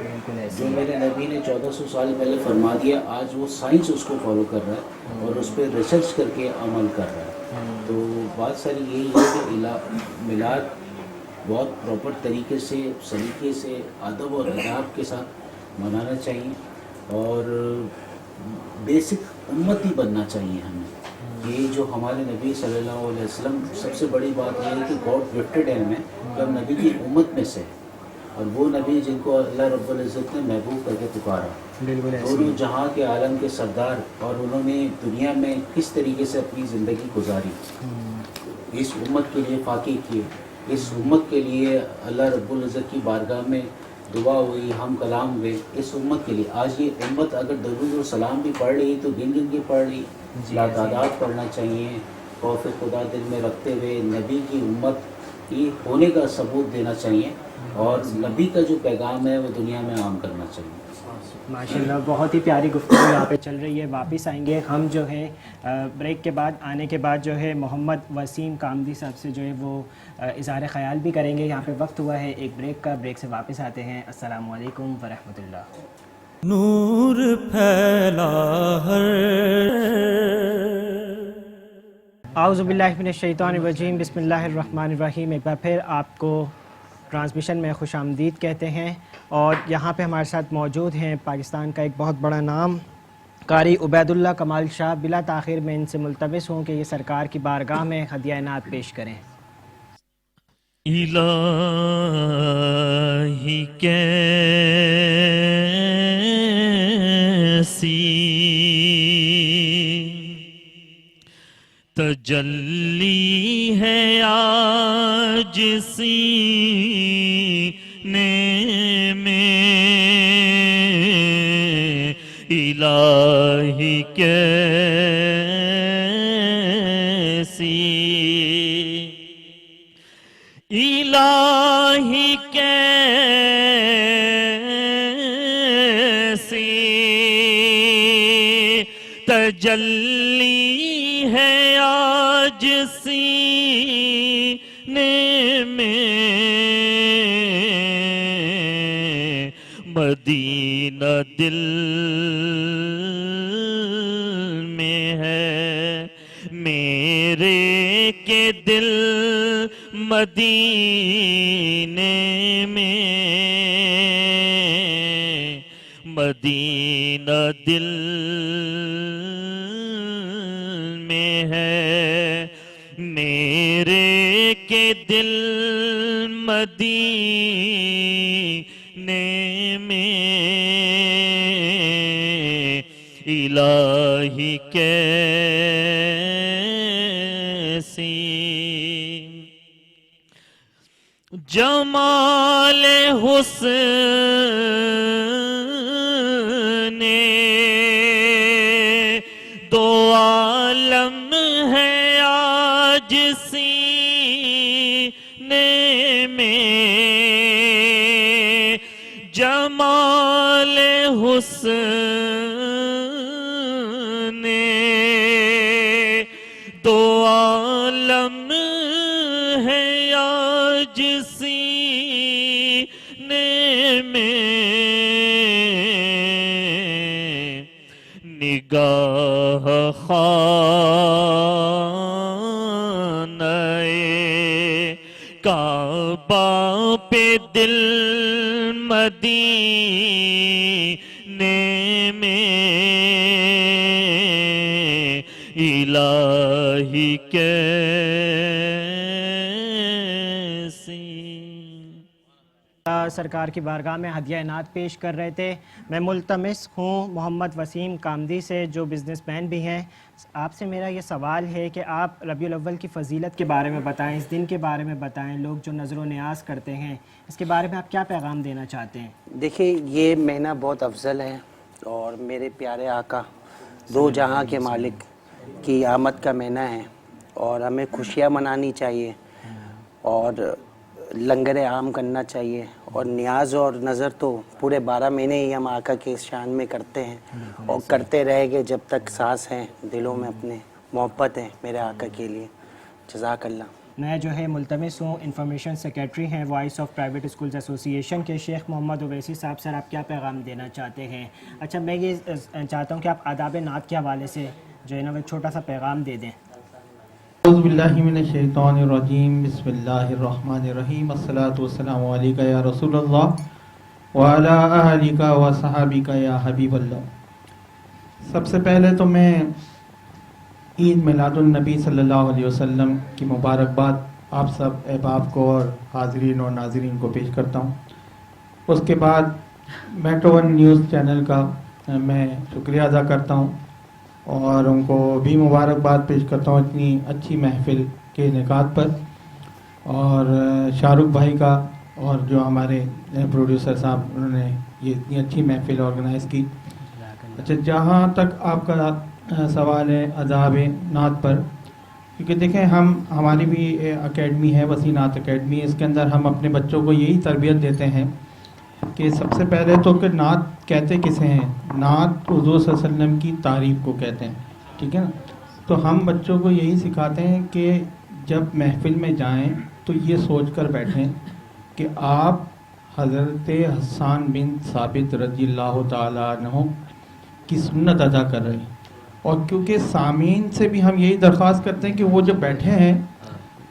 جو میرے نبی نے 1400 سال پہلے فرما دیا آج وہ سائنس اس کو فالو کر رہا ہے اور اس پہ ریسرچ کر کے عمل کر رہا ہے. تو بات ساری یہی ہے کہ میلاد بہت پراپر طریقے سے, سلیقے سے, ادب اور اداب کے ساتھ منانا چاہیے, اور بیسک امتی بننا چاہیے ہمیں. یہ جو ہمارے نبی صلی اللہ علیہ وسلم, سب سے بڑی بات یہ ہے کہ گاڈ گفٹڈ ہے ہمیں کہ ہم نبی کی امت میں سے, اور وہ نبی جن کو اللہ رب العزت نے محبوب کر کے پکارا, دونوں جہاں کے عالم کے سردار, اور انہوں نے دنیا میں کس طریقے سے اپنی زندگی گزاری, اس امت کے لیے فاقے کیے, اس امت کے لیے اللہ رب العزت کی بارگاہ میں دعا ہوئی, ہم کلام ہوئے اس امت کے لیے. آج یہ امت اگر درود و سلام بھی پڑھ رہی تو گن گن کے پڑھ رہی, تعداد پڑھنا چاہیے, خوف خدا دل میں رکھتے ہوئے نبی کی امت کی ہونے کا ثبوت دینا چاہیے, اور نبی کا جو پیغام ہے وہ دنیا میں عام کرنا چاہیے. ماشاءاللہ, بہت ہی پیاری گفتگو یہاں پہ چل رہی ہے. واپس آئیں گے ہم جو ہے بریک کے بعد, آنے کے بعد جو ہے محمد وسیم کامدی صاحب سے جو ہے وہ اظہار خیال بھی کریں گے. یہاں پہ وقت ہوا ہے ایک بریک کا, بریک سے واپس آتے ہیں. السلام علیکم ورحمۃ اللہ. نور پھیلا ہر اعوذ باللہ من الشیطان الرجیم، بسم اللہ الرحمن الرحیم۔ ایک بار پھر آپ کو ٹرانسمیشن میں خوش آمدید کہتے ہیں، اور یہاں پہ ہمارے ساتھ موجود ہیں پاکستان کا ایک بہت بڑا نام قاری عبید اللہ کمال شاہ۔ بلا تاخیر میں ان سے ملتمس ہوں کہ یہ سرکار کی بارگاہ میں ہدیہ نعت پیش کریں۔ الہی کیسی تجلی ہے آج سینے میں، الہی کیسی، الہی کیسی تجلی ہے آج سینے میں، مدینہ دل میں ہے میرے کے دل مدینے میں، مدینہ دل میں ہے میرے کے دل مدینے میں، الہی کیسی جمال حسن دو عالم ہے آج سینے میں، جمال حسن دو عالم ہے آج سینے میں، نگاہ خانہ کعبہ پہ دل مدینے میں، الہی کیسی۔ سرکار کی بارگاہ میں ہدیہ نعت پیش کر رہے تھے۔ میں ملتمس ہوں محمد وسیم کامدی سے، جو بزنس مین بھی ہیں۔ آپ سے میرا یہ سوال ہے کہ آپ ربیع الاول کی فضیلت کے بارے میں بتائیں، اس دن کے بارے میں بتائیں، لوگ جو نظر و نیاز کرتے ہیں اس کے بارے میں آپ کیا پیغام دینا چاہتے ہیں؟ دیکھیں، یہ مہینہ بہت افضل ہے، اور میرے پیارے آقا دو جہاں کے مالک کی آمد کا مہینہ ہے، اور ہمیں خوشیاں منانی چاہیے، اور لنگر عام کرنا چاہیے، اور نیاز اور نظر تو پورے 12 مہینے ہی ہم آقا کے شان میں کرتے ہیں، اور کرتے رہیں گے جب تک سانس ہیں، دلوں میں اپنے محبت ہے میرے آقا کے لیے۔ جزاک اللہ۔ میں جو ہے ملتمس ہوں انفارمیشن سیکریٹری ہیں وائس آف پرائیویٹ اسکولز ایسوسی ایشن کے شیخ محمد اویسی صاحب۔ سر، آپ کیا پیغام دینا چاہتے ہیں؟ اچھا، میں یہ چاہتا ہوں کہ آپ آداب نعت کے حوالے سے جو ہے نا وہ ایک چھوٹا سا پیغام دے دیں۔ اعوذ باللہ من الشیطان الرجیم، بسم اللہ الرحمن الرحیم، الصلاۃ والسلام علیک یا رسول اللہ وعلی آلک وصحابک یا حبیب اللہ۔ سب سے پہلے تو میں عید میلاد النبی صلی اللہ علیہ وسلم کی مبارکباد آپ سب احباب کو اور حاضرین اور ناظرین کو پیش کرتا ہوں۔ اس کے بعد میٹرو ون نیوز چینل کا میں شکریہ ادا کرتا ہوں، اور ان کو بھی مبارکباد پیش کرتا ہوں اتنی اچھی محفل کے انعقاد پر، اور شاہ رخ بھائی کا اور جو ہمارے پروڈیوسر صاحب انہوں نے یہ اتنی اچھی محفل آرگنائز کی۔ اچھا، جہاں تک آپ کا سوال ہے عذاب نعت پر، کیونکہ دیکھیں ہماری بھی اکیڈمی ہے وسیع نعت اکیڈمی، اس کے اندر ہم اپنے بچوں کو یہی تربیت دیتے ہیں کہ سب سے پہلے تو کہ نعت کہتے کسے ہیں؟ نعت حضور صلی اللہ علیہ وسلم کی تعریف کو کہتے ہیں، ٹھیک ہے نا؟ تو ہم بچوں کو یہی سکھاتے ہیں کہ جب محفل میں جائیں تو یہ سوچ کر بیٹھیں کہ آپ حضرت حسان بن ثابت رضی اللہ تعالیٰ عنہ کی سنت ادا کر رہے ہیں. اور کیونکہ سامعین سے بھی ہم یہی درخواست کرتے ہیں کہ وہ جو بیٹھے ہیں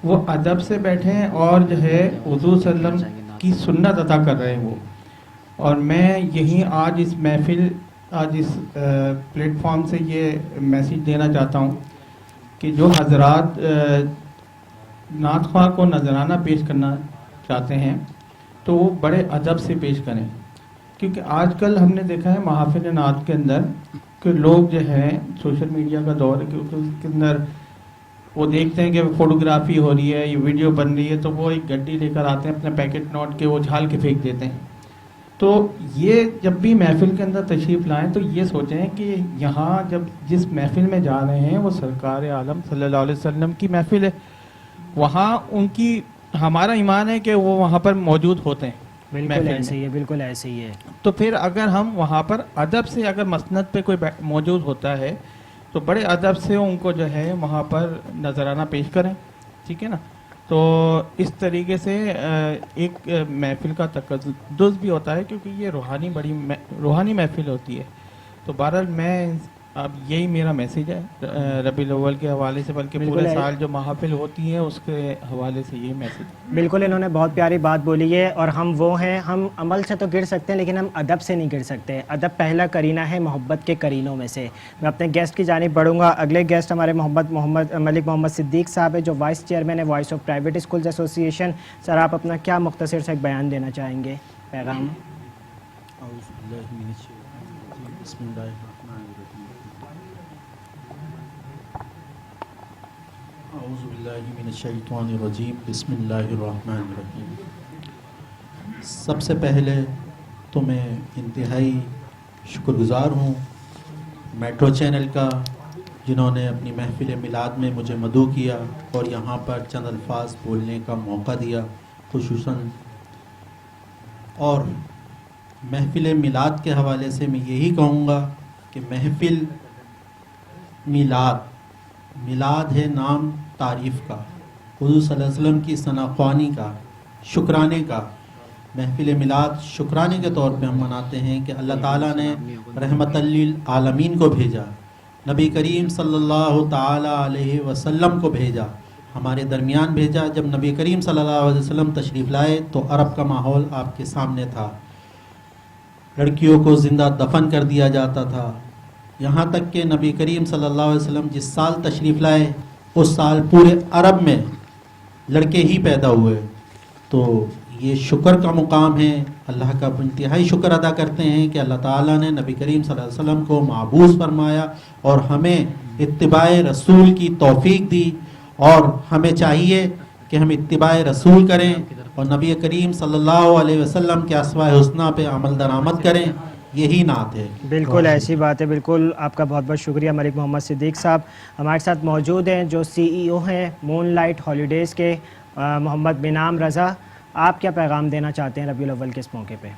وہ ادب سے بیٹھے ہیں اور جو ہے حضور صلی اللہ علیہ وسلم کی سنت ادا کر رہے ہیں وہ. اور میں یہی آج اس محفل آج اس پلیٹ فارم سے یہ میسیج دینا چاہتا ہوں کہ جو حضرات نعت خواہ کو نذرانہ پیش کرنا چاہتے ہیں تو وہ بڑے ادب سے پیش کریں. کیونکہ آج کل ہم نے دیکھا ہے محافل نعت کے اندر کہ لوگ جو ہیں سوشل میڈیا کا دور ہے کیونکہ اس کے اندر وہ دیکھتے ہیں کہ فوٹوگرافی ہو رہی ہے، یہ ویڈیو بن رہی ہے، تو وہ ایک گڈی لے کر آتے ہیں اپنے پیکٹ نوٹ کے، وہ جھال کے پھینک دیتے ہیں. تو یہ جب بھی محفل کے اندر تشریف لائیں تو یہ سوچیں کہ یہاں جب جس محفل میں جا رہے ہیں وہ سرکار عالم صلی اللہ علیہ وسلم کی محفل ہے، وہاں ان کی ہمارا ایمان ہے کہ وہ وہاں پر موجود ہوتے ہیں. بالکل ایسے ہی ہے، بالکل ایسے ہی ہے. تو پھر اگر ہم وہاں پر ادب سے اگر مسند پہ کوئی موجود ہوتا ہے تو بڑے ادب سے ان کو جو ہے وہاں پر نذرانہ پیش کریں. ٹھیک ہے نا؟ تو اس طریقے سے ایک محفل کا تقدس بھی ہوتا ہے کیونکہ یہ روحانی محفل ہوتی ہے. تو بہرحال میں اب یہی میرا میسیج ہے ربیع الاول کے حوالے سے، بلکہ پورے سال جو محافل ہوتی ہیں اس کے حوالے سے یہ میسیج. بالکل انہوں نے بہت پیاری بات بولی ہے. اور ہم وہ ہیں، ہم عمل سے تو گر سکتے ہیں لیکن ہم ادب سے نہیں گر سکتے. ادب پہلا کرینہ ہے محبت کے کرینوں میں سے. میں اپنے گیسٹ کی جانب بڑھوں گا. اگلے گیسٹ ہمارے ملک محمد صدیق صاحب ہے جو وائس چیئرمین ہے وائس آف پرائیویٹ اسکولز ایسوسی ایشن. سر آپ اپنا کیا مختصر سے ایک بیان دینا چاہیں گے، پیغام؟ اعوذ باللہ من الشیطان الرجیم، بسم اللہ الرحمن الرحیم. سب سے پہلے تو میں انتہائی شکر گزار ہوں میٹرو چینل کا، جنہوں نے اپنی محفل میلاد میں مجھے مدعو کیا اور یہاں پر چند الفاظ بولنے کا موقع دیا. خصوصاً اور محفل میلاد کے حوالے سے میں یہی کہوں گا کہ محفل میلاد ہے نام تعریف کا، حضور صلی اللہ علیہ وسلم کی ثناءخوانی کا، شکرانے کا. محفل میلاد شکرانے کے طور پہ ہم مناتے ہیں کہ اللہ تعالیٰ نے رحمت للعالمین کو بھیجا، نبی کریم صلی اللہ تعالیٰ علیہ وسلم کو بھیجا، ہمارے درمیان بھیجا. جب نبی کریم صلی اللہ علیہ وسلم تشریف لائے تو عرب کا ماحول آپ کے سامنے تھا. لڑکیوں کو زندہ دفن کر دیا جاتا تھا، یہاں تک کہ نبی کریم صلی اللہ علیہ وسلم جس سال تشریف لائے اس سال پورے عرب میں لڑکے ہی پیدا ہوئے. تو یہ شکر کا مقام ہے، اللہ کا انتہائی شکر ادا کرتے ہیں کہ اللہ تعالیٰ نے نبی کریم صلی اللہ علیہ وسلم کو معبوس فرمایا اور ہمیں اتباع رسول کی توفیق دی. اور ہمیں چاہیے کہ ہم اتباع رسول کریں اور نبی کریم صلی اللہ علیہ وسلم کے اسماء الحسنی پہ عمل درآمد کریں. یہی نعت ہے. بالکل ایسی بات ہے. بالکل آپ کا بہت بہت شکریہ. ملک محمد صدیق صاحب ہمارے ساتھ موجود ہیں جو CEO ہیں مون لائٹ ہالیڈیز کے، محمد بنام رضا. آپ کیا پیغام دینا چاہتے ہیں ربیع الاول کے اس موقع پہ؟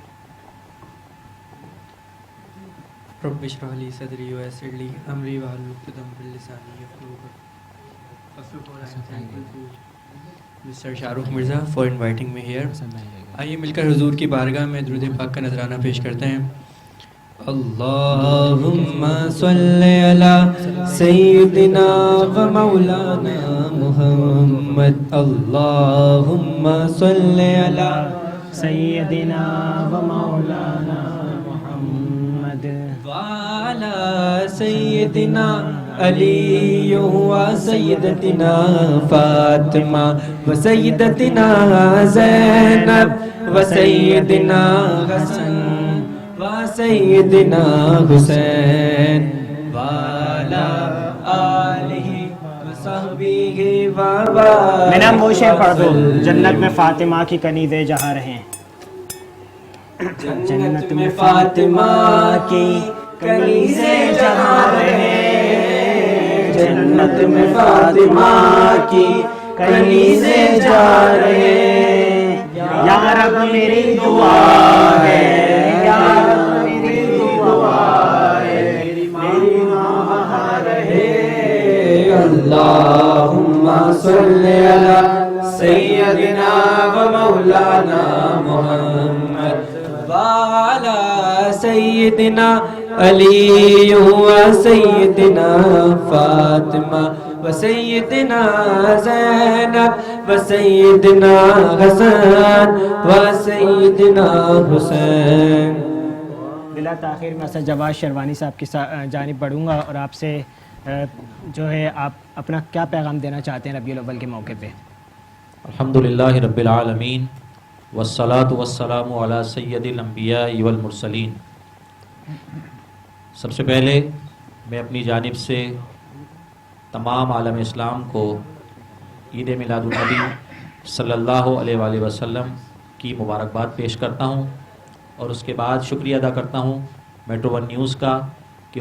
رب اشرح لی صدری ویسر لی امری واحلل عقدۃ من لسانی یفقهوا قولی. First of all, I am thankful to Mr. Shahrukh Mirza for inviting me here. آئیے مل کر حضور کی بارگاہ میں درود پاک کا نذرانہ پیش کرتے ہیں. اللہم صلی علی سیدنا و مولانا محمد. اللہم صلی علی سیدنا و مولانا محمد وعلی سیدنا علی و سیدتنا فاطمہ و سیدتنا زینب و سیدنا حسن و سیدنا حسین وعلی آلہ و صحبہ و میں نام وہ شعر پڑھ دو، جنت میں فاطمہ کی کنیزیں جہاں رہیں. جنت میں فاطمہ کی کنیزیں جہاں رہیں، جنت میں فاطمہ کی کنیزیں جہاں رہیں. یا رب میری دعا ہے، یا رب میری دعا ہے، میری ماں وہاں رہے. اللہم صلی علی سیدنا و مولانا محمد. علی سیدنا علی و سیدنا فاطمہ و سیدنا زینب و سیدنا حسن و سیدنا حسین. بلا تاخیر میں اسد جواز شیروانی صاحب کی جانب بڑھوں گا اور آپ سے جو ہے آپ اپنا کیا پیغام دینا چاہتے ہیں ربیع الاول کے موقع پہ؟ الحمدللہ رب العالمین والصلاة والسلام علی سید الانبیاء والمرسلین. سب سے پہلے میں اپنی جانب سے تمام عالم اسلام کو عید میلاد النبی صلی اللہ علیہ وآلہ وسلم کی مبارکباد پیش کرتا ہوں اور اس کے بعد شکریہ ادا کرتا ہوں میٹرو ون نیوز کا کہ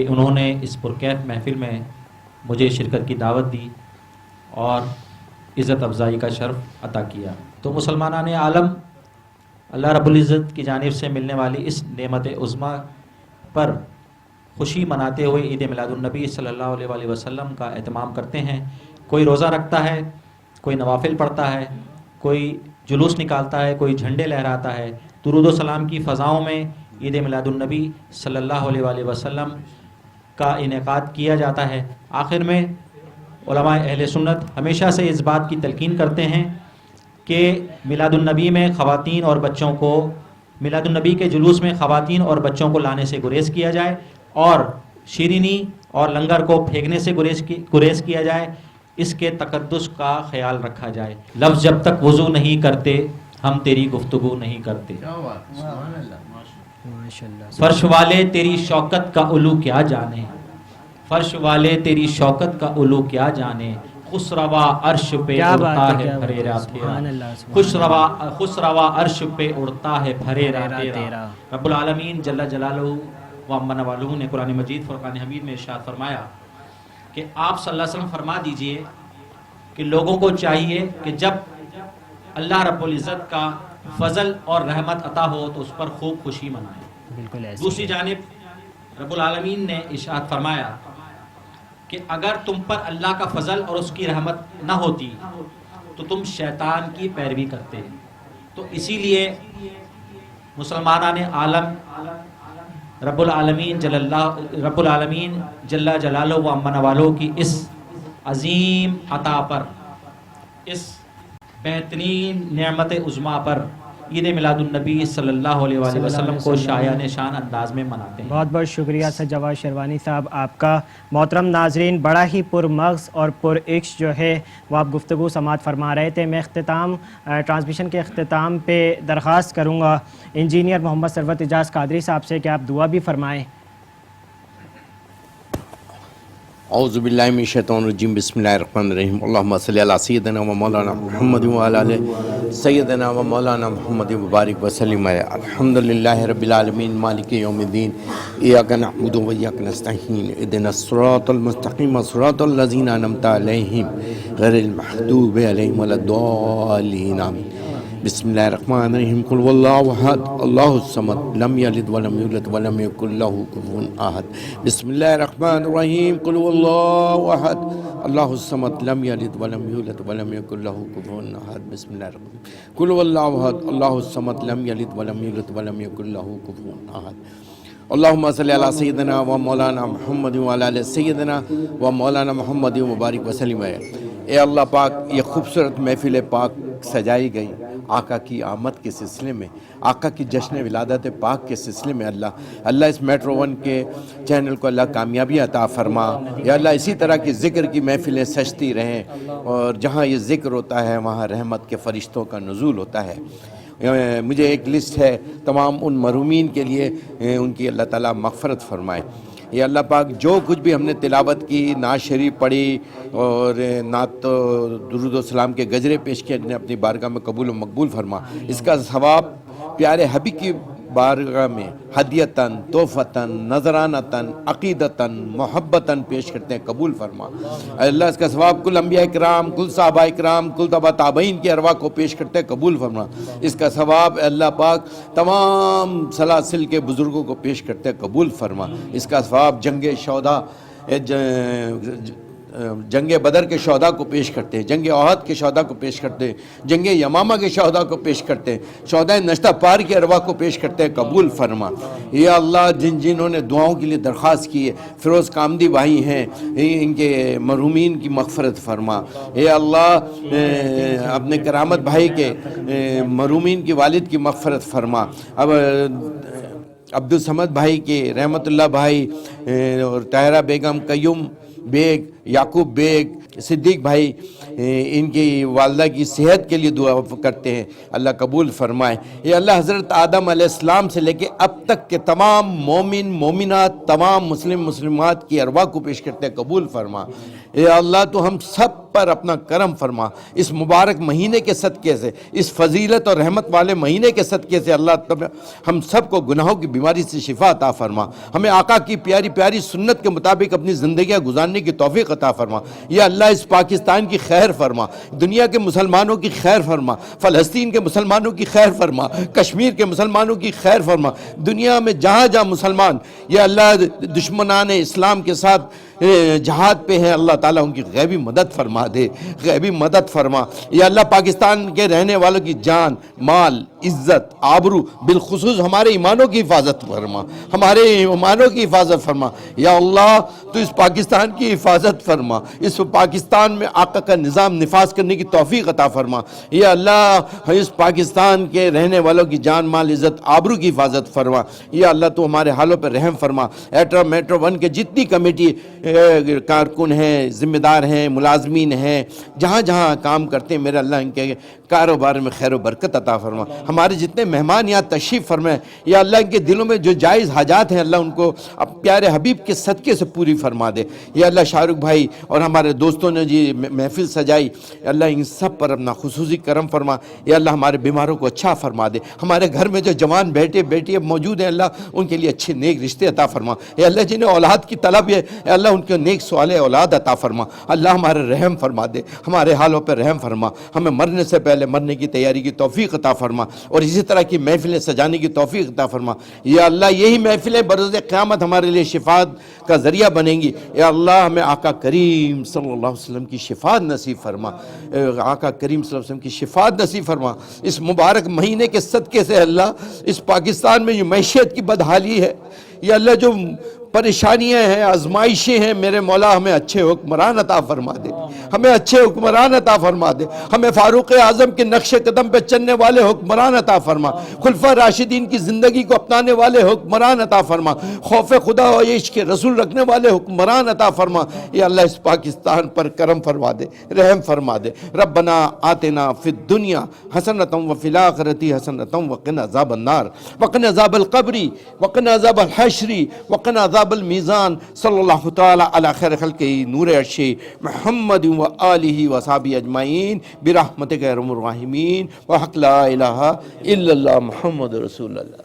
انہوں نے اس پرکیف محفل میں مجھے شرکت کی دعوت دی اور عزت افزائی کا شرف عطا کیا. تو مسلمانان عالم اللہ رب العزت کی جانب سے ملنے والی اس نعمت عظمیٰ پر خوشی مناتے ہوئے عید میلاد النبی صلی اللہ علیہ وآلہ وسلم کا اہتمام کرتے ہیں. کوئی روزہ رکھتا ہے، کوئی نوافل پڑھتا ہے، کوئی جلوس نکالتا ہے، کوئی جھنڈے لہراتا ہے. درود و سلام کی فضاؤں میں عید میلاد النبی صلی اللہ علیہ وآلہ وسلم کا انعقاد کیا جاتا ہے. آخر میں علماء اہل سنت ہمیشہ سے اس بات کی تلقین کرتے ہیں کہ میلاد النبی میں خواتین اور بچوں کو میلاد النبی کے جلوس میں خواتین اور بچوں کو لانے سے گریز کیا جائے اور شیرینی اور لنگر کو پھینکنے سے گریز کیا جائے. اس کے تقدس کا خیال رکھا جائے. لفظ جب تک وضو نہیں کرتے ہم تیری گفتگو نہیں کرتے. فرش والے تیری شوکت کا علو کیا جانے، فرش والے تیری شوکت کا علو کیا جانے. خوش روا عرش پہ اڑتا ہے پھریرا تیرا، خوش روا عرش پہ اڑتا ہے پھریرا تیرا. رب العالمین جل جلالہ و عم نوالہ نے قرآن مجید فرقان حمید میں ارشاد فرمایا کہ آپ صلی اللہ علیہ وسلم فرما دیجئے کہ لوگوں کو چاہیے کہ جب اللہ رب العزت کا فضل اور رحمت عطا ہو تو اس پر خوب خوشی منائیں. بالکل ایسے. دوسری جانب رب العالمین نے ارشاد فرمایا کہ اگر تم پر اللہ کا فضل اور اس کی رحمت نہ ہوتی تو تم شیطان کی پیروی کرتے. تو اسی لیے مسلمانان عالم رب العالمین جل جلالہ و عم نوالہ کی اس عظیم عطا پر، اس بہترین نعمت عظمیٰ پر عید میلاد النبی صلی اللہ علیہ وآلہ وسلم کو شایان شان انداز میں مناتے ہیں. بہت بہت شکریہ اسد جواز شیروانی صاحب آپ کا. محترم ناظرین، بڑا ہی پرمغز اور پر عشق جو ہے وہ آپ گفتگو سماعت فرما رہے تھے. میں ٹرانسمیشن کے اختتام پہ درخواست کروں گا انجینئر محمد ثروت اعجاز قادری صاحب سے کہ آپ دعا بھی فرمائیں. اعوذ باللہ من الشیطان الرجیم، بسم اللہ الرحمن الرحیم. اللہم صلی علی سیدنا و مولانا محمد و علی سیدنا و مولانا محمد مبارک وسلم. الحمدللہ رب العالمین مالک یوم الدین، ایاک نعبد و ایاک نستعین، اهدنا الصراط المستقیم صراط الذین انعمت علیہم غیر المغضوب علیہم ولا الضالین. آمین. بسم اللہ الرحمن الرحیم. قل واللہ احد اللہ الصمد لم یلد ولم یولد ولم یکن لہ کفوا احد. بسم اللہ الرحمن الرحیم. قل واللہ احد اللہ الصمد لم یلد ولم یولد ولم یکن لہ کفوا احد. بسم اللہ الرحمن الرحیم. قل واللہ احد اللہ الصمد لم یلد ولم یولد ولم یکن لہ کفوا احد. اللہم صلی علی سیدنا و مولانا محمد و علی سیدنا و مولانا محمد مبارک وسلم. اے اللہ پاک، یہ خوبصورت محفل پاک سجائی گئی آقا کی آمد کے سلسلے میں، آقا کی جشن ولادت پاک کے سلسلے میں. اللہ اس میٹرو ون کے چینل کو اللہ کامیابی عطا فرما. یا اللہ اسی طرح کی ذکر کی محفلیں سجتی رہیں اور جہاں یہ ذکر ہوتا ہے وہاں رحمت کے فرشتوں کا نزول ہوتا ہے. مجھے ایک لسٹ ہے تمام ان مرحومین کے لیے، ان کی اللہ تعالیٰ مغفرت فرمائے. یہ اللہ پاک جو کچھ بھی ہم نے تلاوت کی، نعت شریف پڑھی اور نعت درود و سلام کے گجرے پیش کیے، اپنی بارگاہ میں قبول و مقبول فرما. اس کا ثواب پیارے حبیب کی بارگاہ میں ہدیتاً، تحفتاً، نذرانتاً، عقیدتاً، محبتاً پیش کرتے ہیں، قبول فرما. اللہ اس کا ثواب کل انبیاء اکرام، کل صحابہ اکرام، کل تبع تابعین کی ارواح کو پیش کرتے ہیں، قبول فرما. اس کا ثواب اللہ پاک تمام سلاسل کے بزرگوں کو پیش کرتے ہیں، قبول فرما. اس کا ثواب جنگ شہداء جنگ بدر کے شہداء کو پیش کرتے ہیں، جنگ احد کے شہداء کو پیش کرتے ہیں، جنگ یمامہ کے شہداء کو پیش کرتے ہیں، شہداء نشتہ پار کے ارواح کو پیش کرتے ہیں، قبول فرما یا اللہ۔ جنہوں نے دعاؤں کے لیے درخواست کی ہے، فیروز کامدی بھائی ہیں، ان کے مرحومین کی مغفرت فرما یا اللہ۔ اپنے کرامت بھائی کے مرحومین کی والد کی مغفرت فرما۔ اب عبدالصمد بھائی کے، رحمت اللہ بھائی اور طاہرہ بیگم، قیوم بیگ، یعقوب بیگ، صدیق بھائی، ان کی والدہ کی صحت کے لیے دعا کرتے ہیں، اللہ قبول فرمائے یہ اللہ۔ حضرت آدم علیہ السلام سے لے کے اب تک کے تمام مومن مومنات، تمام مسلم مسلمات کی ارواح کو پیش کرتے ہیں، قبول فرما اے اللہ۔ تو ہم سب پر اپنا کرم فرما، اس مبارک مہینے کے صدقے سے، اس فضیلت اور رحمت والے مہینے کے صدقے سے اللہ ہم سب کو گناہوں کی بیماری سے شفا عطا فرما، ہمیں آقا کی پیاری پیاری سنت کے مطابق اپنی زندگیاں گزارنے کی توفیق عطا فرما یا اللہ۔ اس پاکستان کی خیر فرما، دنیا کے مسلمانوں کی خیر فرما، فلسطین کے مسلمانوں کی خیر فرما، کشمیر کے مسلمانوں کی خیر فرما، دنیا میں جہاں جہاں مسلمان یا اللہ دشمنان اسلام کے ساتھ جہاد پہ ہیں، اللہ تعالیٰ ان کی غیبی مدد فرما دے، غیبی مدد فرما یا اللہ۔ پاکستان کے رہنے والوں کی جان، مال، عزت، آبرو، بالخصوص ہمارے ایمانوں کی حفاظت فرما، ہمارے ایمانوں کی حفاظت فرما یا اللہ۔ تو اس پاکستان کی حفاظت فرما، اس پاکستان میں آقا کا نظام نفاذ کرنے کی توفیق عطا فرما یا اللہ۔ اس پاکستان کے رہنے والوں کی جان، مال، عزت، آبرو کی حفاظت فرما یا اللہ۔ تو ہمارے حالوں پر رحم فرما۔ میٹرو 1 کے جتنی کمیٹی کارکن ہیں، ذمہ دار ہیں، ملازمین ہیں، جہاں جہاں کام کرتے ہیں، میرے اللہ ان کے کاروبار میں خیر و برکت عطا فرما۔ ہمارے جتنے مہمان یہاں تشریف فرمائے یا اللہ، ان کے دلوں میں جو جائز حاجات ہیں اللہ ان کو اب پیارے حبیب کے صدقے سے پوری فرما دے یا اللہ۔ شاہ رخ بھائی اور ہمارے دوستوں نے جی محفل سجائی، اللہ ان سب پر اپنا خصوصی کرم فرما یا اللہ۔ ہمارے بیماروں کو اچھا فرما دے، ہمارے گھر میں جو جوان بیٹے بیٹیاں موجود ہیں اللہ، ان کے لیے اچھے نیک رشتے عطا فرما یا اللہ۔ جنہیں اولاد کی طلب ہے اللہ، ان کے نیک صالح اولاد عطا فرما اللہ۔ ہمارے رحم فرما دے، ہمارے حالوں پر رحم فرما، ہمیں مرنے سے پہلے مرنے کی تیاری کی توفیق عطا فرما اور اسی طرح کی محفلیں سجانے کی توفیق عطا فرما یا اللہ۔ یہی محفلیں بروز قیامت ہمارے لیے شفاعت کا ذریعہ بنیں گی یا اللہ۔ ہمیں آقا کریم صلی اللہ علیہ وسلم کی شفاعت نصیب فرما، آقا کریم صلی اللہ علیہ وسلم کی شفاعت نصیب فرما اس مبارک مہینے کے صدقے سے اللہ۔ اس پاکستان میں جو معیشت کی بدحالی ہے یا اللہ، جو پریشانیاں ہیں، آزمائشیں ہیں، میرے مولا ہمیں اچھے حکمران عطا فرما دے، ہمیں اچھے حکمران عطا فرما دے، ہمیں فاروق اعظم کے نقش قدم پہ چلنے والے حکمران عطا فرما، خلفاء راشدین کی زندگی کو اپنانے والے حکمران عطا فرما، خوف خدا و عشق رسول رکھنے والے حکمران عطا فرما یا اللہ۔ اس پاکستان پر کرم فرما دے، رحم فرما دے۔ ربنا آتنا فی الدنیا حسنۃ وفی الآخرۃ حسنۃ وقنا عذاب النار وقنا عذاب القبر وقنا عذاب الحشر وقنا عذاب المیزان۔ صلی اللہ تعالی علی خیر خلقہ نور عرش محمد و آلہ و صحابہ اجمعین برحمتک یا ارحم الراحمین وحق لا الہ الا اللہ محمد رسول اللہ۔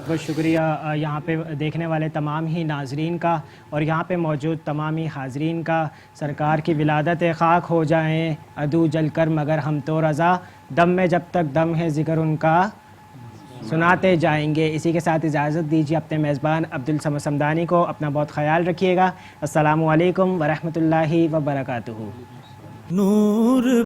بہت شکریہ یہاں پہ دیکھنے والے تمام ہی ناظرین کا اور یہاں پہ موجود تمام ہی حاضرین کا۔ سرکار کی ولادت خاک ہو جائیں عدو جل کر مگر ہم تو رضا، دم میں جب تک دم ہے ذکر ان کا سناتے جائیں گے۔ اسی کے ساتھ اجازت دیجیے اپنے میزبان عبدالصمد صمدانی کو۔ اپنا بہت خیال رکھیے گا۔ السلام علیکم ورحمۃ اللہ وبرکاتہ۔ نور